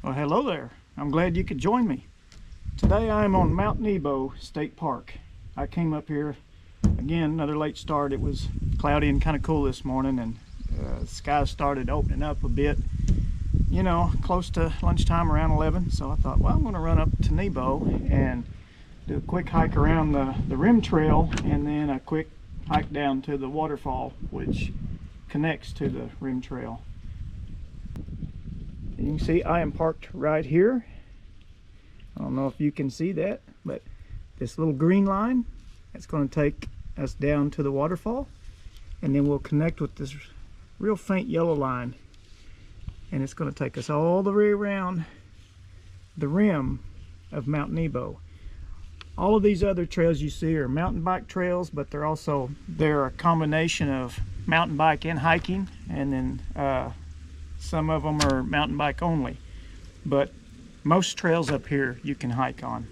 Well, hello there. I'm glad you could join me. Today I'm on Mount Nebo State Park. I came up here, again, another late start. It was cloudy and kind of cool this morning, and the sky started opening up a bit, you know, close to lunchtime around 11. So I thought, well, I'm going to run up to Nebo and do a quick hike around the rim trail, and then a quick hike down to the waterfall, which connects to the rim trail. You can see I am parked right here. I don't know if you can see that, but this little green line, that's going to take us down to the waterfall, and then we'll connect with this real faint yellow line, and it's going to take us all the way around the rim of Mount Nebo. All of these other trails you see are mountain bike trails, but they're a combination of mountain bike and hiking, and then some of them are mountain bike only, but most trails up here you can hike on.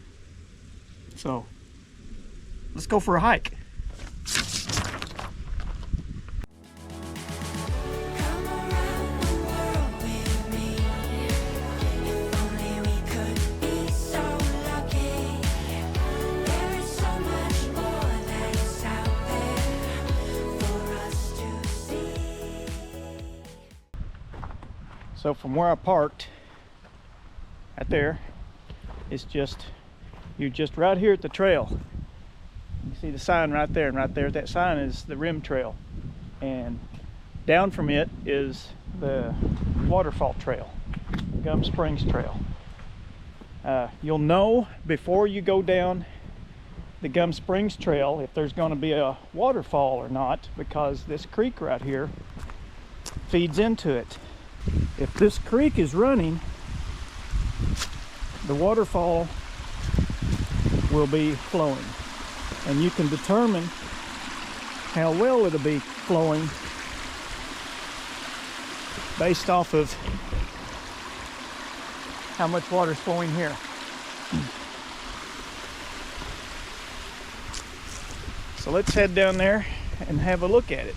So let's go for a hike. So from where I parked, right there, you're just right here at the trail. You see the sign right there, and right there, that sign is the rim trail. And down from it is the waterfall trail, Gum Springs Trail. You'll know before you go down the Gum Springs Trail if there's going to be a waterfall or not, because this creek right here feeds into it. If this creek is running, the waterfall will be flowing, and you can determine how well it'll be flowing based off of how much water is flowing here. So let's head down there and have a look at it.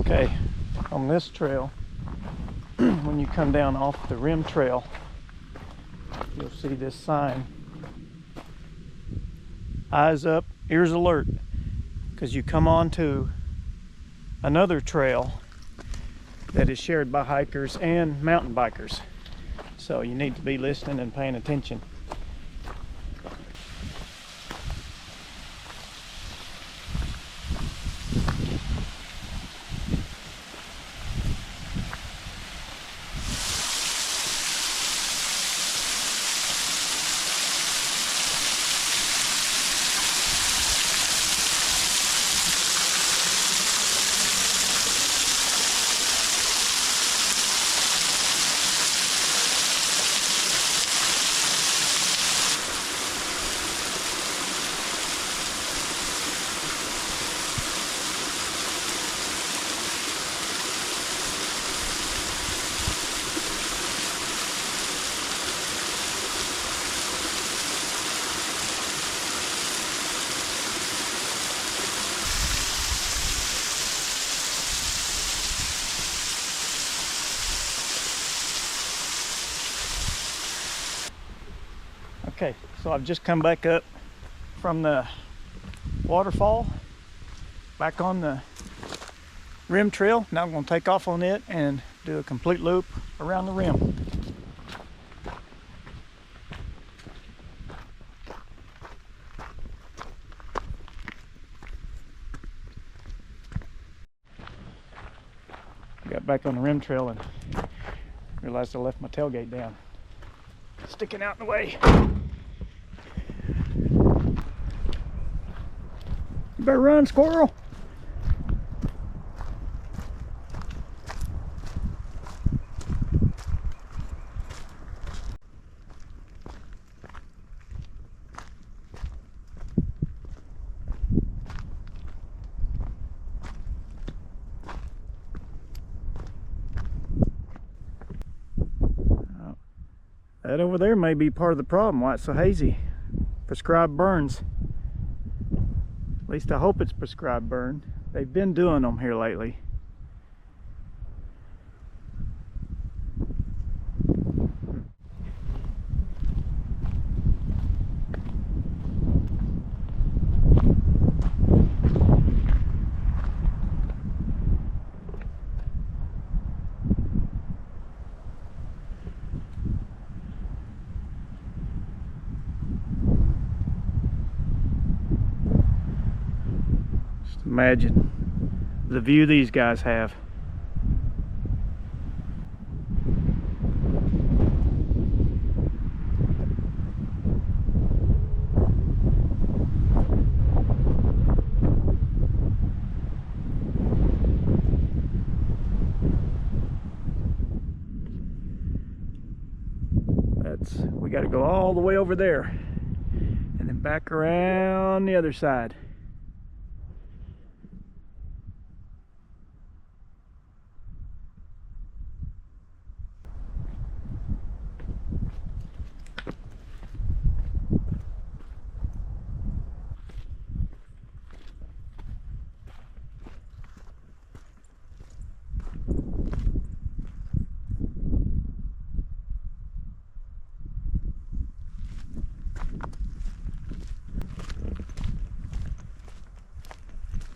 Okay, on this trail, when you come down off the rim trail, you'll see this sign, eyes up, ears alert, because you come on to another trail that is shared by hikers and mountain bikers. So you need to be listening and paying attention. Okay, so I've just come back up from the waterfall, back on the rim trail. Now I'm going to take off on it and do a complete loop around the rim. Got back on the rim trail and realized I left my tailgate down, sticking out in the way. You better run, squirrel. That over there may be part of the problem why it's so hazy. Prescribed burns. At least I hope it's prescribed burn. They've been doing them here lately. Imagine the view these guys have. We got to go all the way over there and then back around the other side.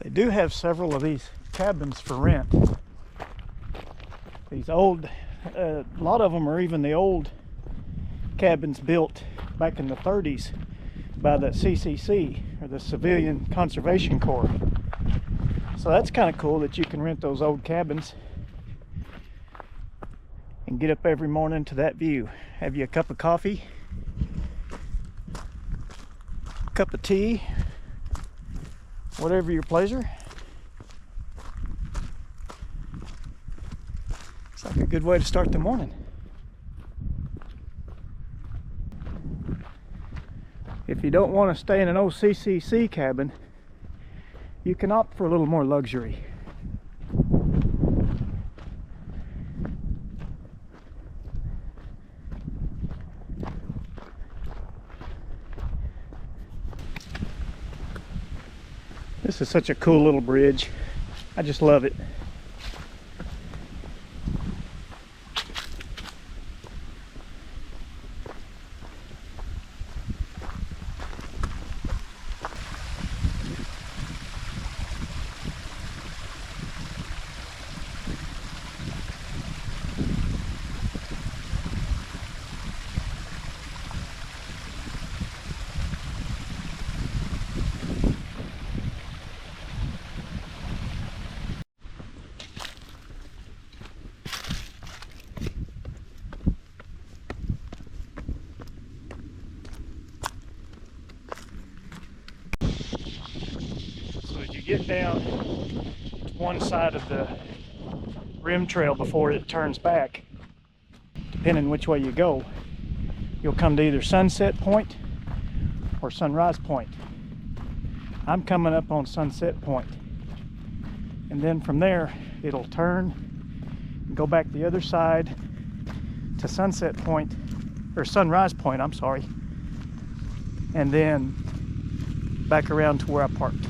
They do have several of these cabins for rent. These old, a lot of them are even the old cabins built back in the 30s by the CCC, or the Civilian Conservation Corps. So that's kind of cool that you can rent those old cabins and get up every morning to that view. Have you a cup of coffee, a cup of tea, whatever your pleasure. It's like a good way to start the morning. If you don't want to stay in an OCCC cabin, you can opt for a little more luxury. This is such a cool little bridge. I just love it. Get down to one side of the rim trail before it turns back, depending which way you go, you'll come to either Sunset Point or Sunrise Point. I'm coming up on Sunset Point, and then from there it'll turn and go back the other side to Sunset Point, or Sunrise Point, I'm sorry, and then back around to where I parked.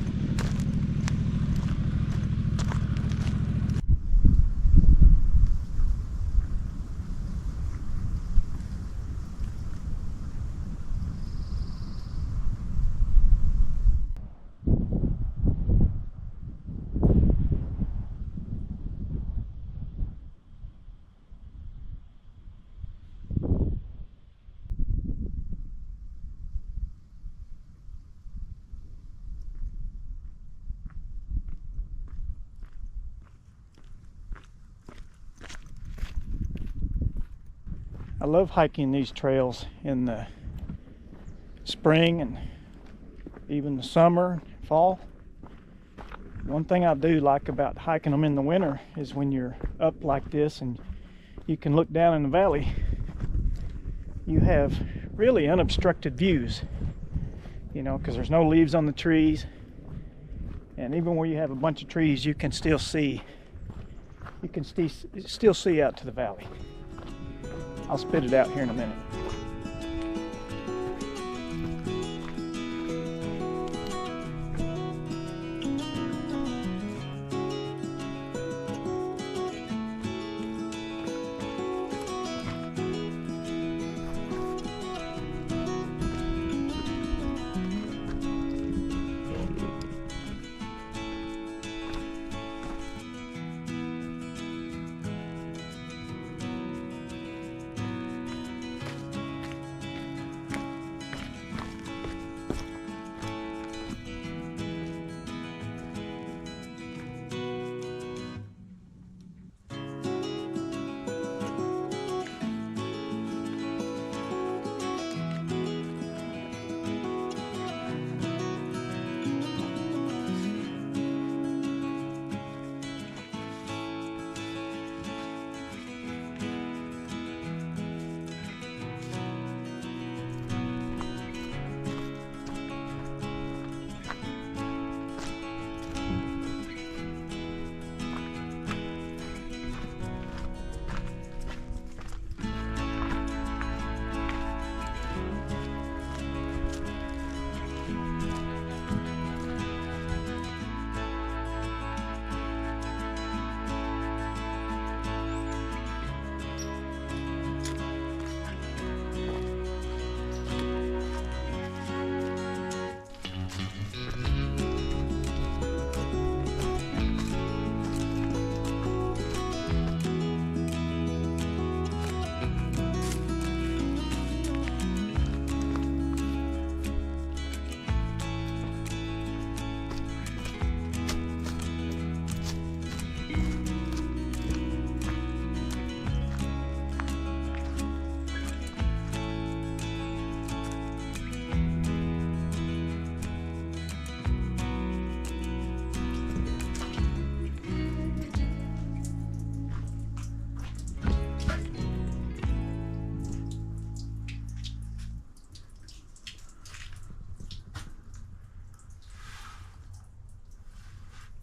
I love hiking these trails in the spring and even the summer, fall. One thing I do like about hiking them in the winter is when you're up like this and you can look down in the valley, you have really unobstructed views, you know, because there's no leaves on the trees, and even where you have a bunch of trees, you can still see out to the valley. I'll spit it out here in a minute.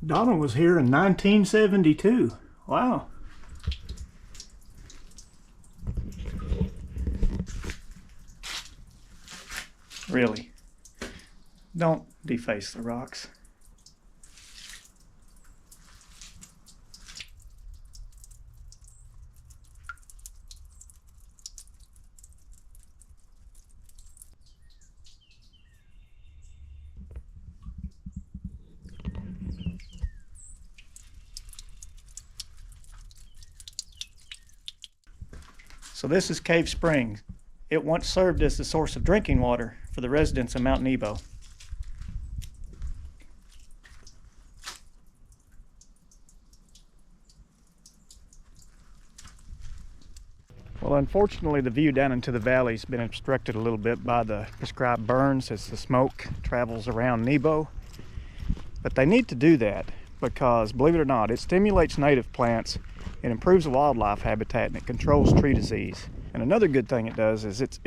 Donald was here in 1972. Wow. Really, don't deface the rocks. So this is Cave Springs. It once served as the source of drinking water for the residents of Mount Nebo. Well, unfortunately, the view down into the valley has been obstructed a little bit by the prescribed burns as the smoke travels around Nebo. But they need to do that because, believe it or not, it stimulates native plants, it improves the wildlife habitat, and it controls tree disease. And another good thing it does is it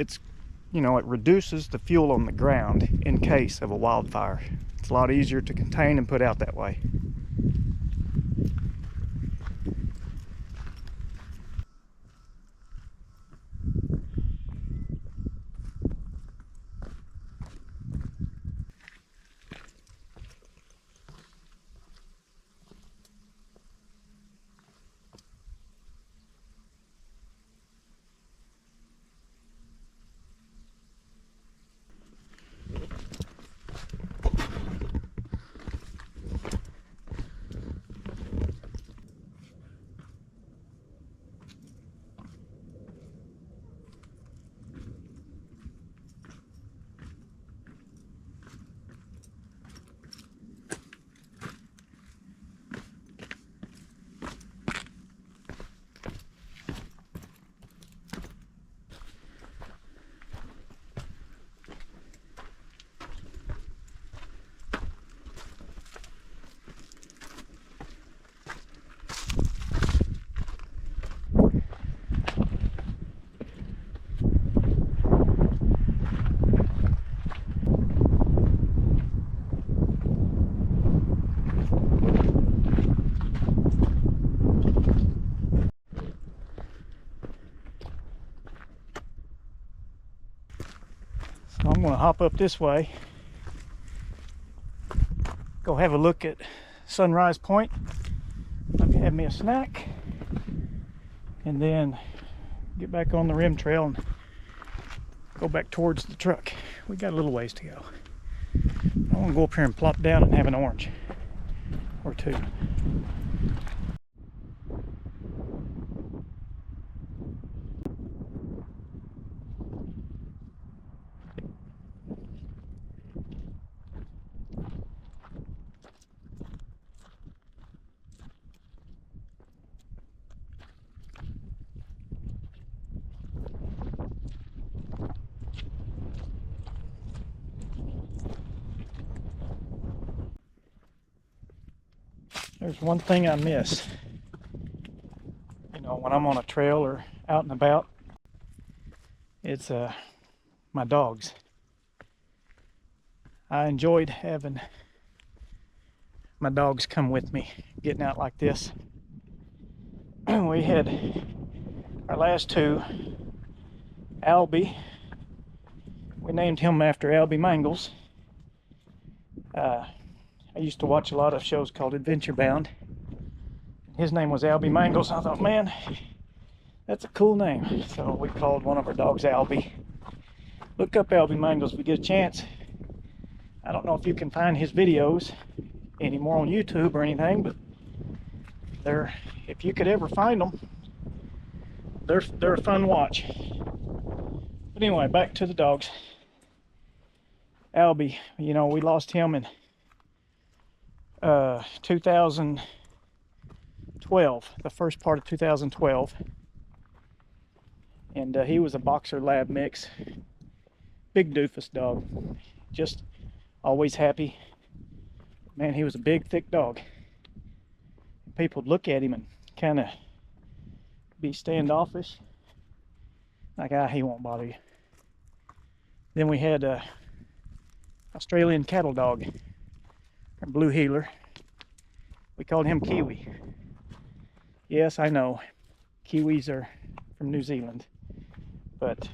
reduces the fuel on the ground in case of a wildfire. It's a lot easier to contain and put out that way. I'm going to hop up this way, go have a look at Sunrise Point, maybe have me a snack, and then get back on the rim trail and go back towards the truck. We got a little ways to go. I want to go up here and plop down and have an orange or two. There's one thing I miss, when I'm on a trail or out and about. It's my dogs. I enjoyed having my dogs come with me, getting out like this. We had our last two, Alby. We named him after Alby Mangles. I used to watch a lot of shows called Adventure Bound. His name was Alby Mangles. I thought, man, that's a cool name. So we called one of our dogs Alby. Look up Alby Mangles if you get a chance. I don't know if you can find his videos anymore on YouTube or anything, but if you could ever find them, they're a fun watch. But anyway, back to the dogs. Alby, we lost him in 2012, the first part of 2012, and he was a boxer lab mix, big doofus dog, just always happy. Man, he was a big thick dog. People would look at him and kind of be standoffish, like, he won't bother you. Then we had Australian cattle dog, blue heeler. We called him Kiwi. Yes, I know, Kiwis are from New Zealand, but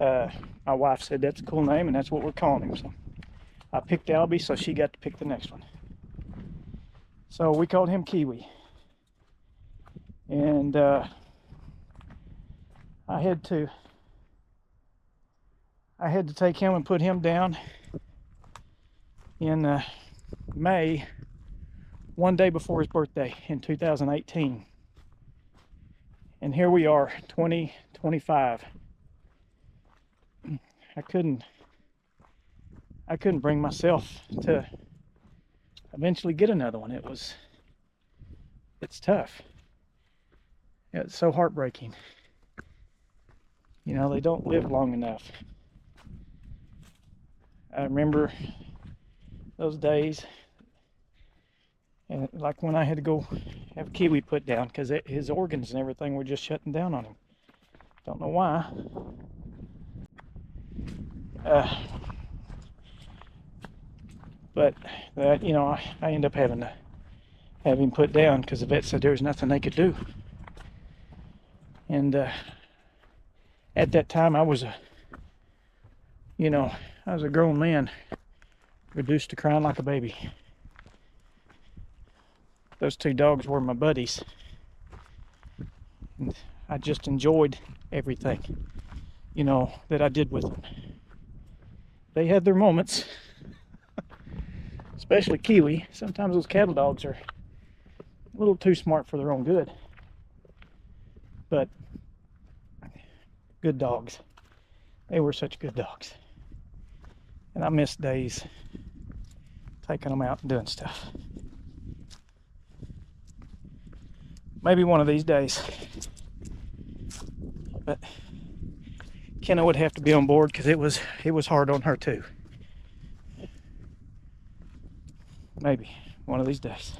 my wife said that's a cool name, and that's what we're calling him. So I picked Alby, so she got to pick the next one. So we called him Kiwi, and I had to take him and put him down in May, one day before his birthday in 2018. And here we are, 2025. I couldn't bring myself to eventually get another one. It's tough. It's so heartbreaking. You know, they don't live long enough. I remember those days, and like when I had to go have Kiwi put down because his organs and everything were just shutting down on him. Don't know why. But you know, I ended up having to have him put down because the vet said there was nothing they could do. And at that time, I was a grown man, reduced to crying like a baby. Those two dogs were my buddies, and I just enjoyed everything, you know, that I did with them. They had their moments, especially Kiwi. Sometimes those cattle dogs are a little too smart for their own good, but good dogs. They were such good dogs, and I miss days taking them out and doing stuff. Maybe one of these days, but Kenna would have to be on board because it was hard on her too. Maybe one of these days.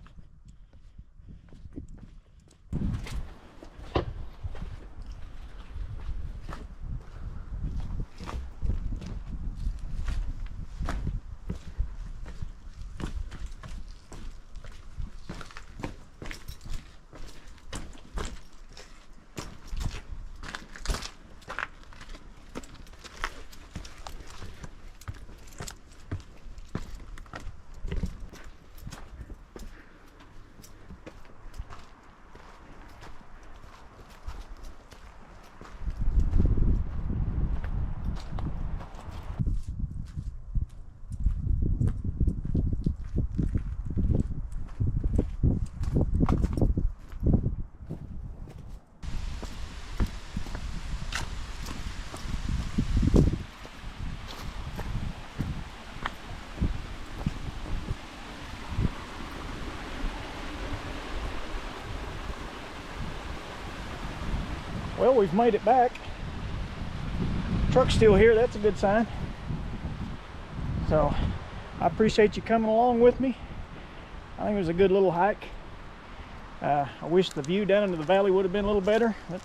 Well, we've made it back. Truck's still here, that's a good sign. So I appreciate you coming along with me. I think it was a good little hike. I wish the view down into the valley would have been a little better, but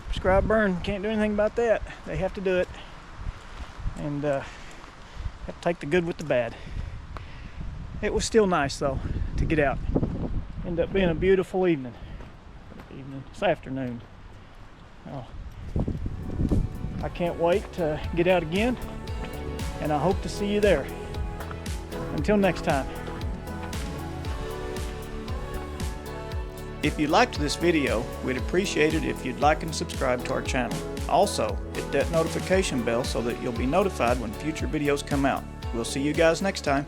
prescribed burn, can't do anything about that. They have to do it, and have to take the good with the bad. It was still nice though to get out. Ended up being a beautiful evening. It's afternoon. Oh, I can't wait to get out again, and I hope to see you there. Until next time. If you liked this video, we'd appreciate it if you'd like and subscribe to our channel. Also, hit that notification bell so that you'll be notified when future videos come out. We'll see you guys next time.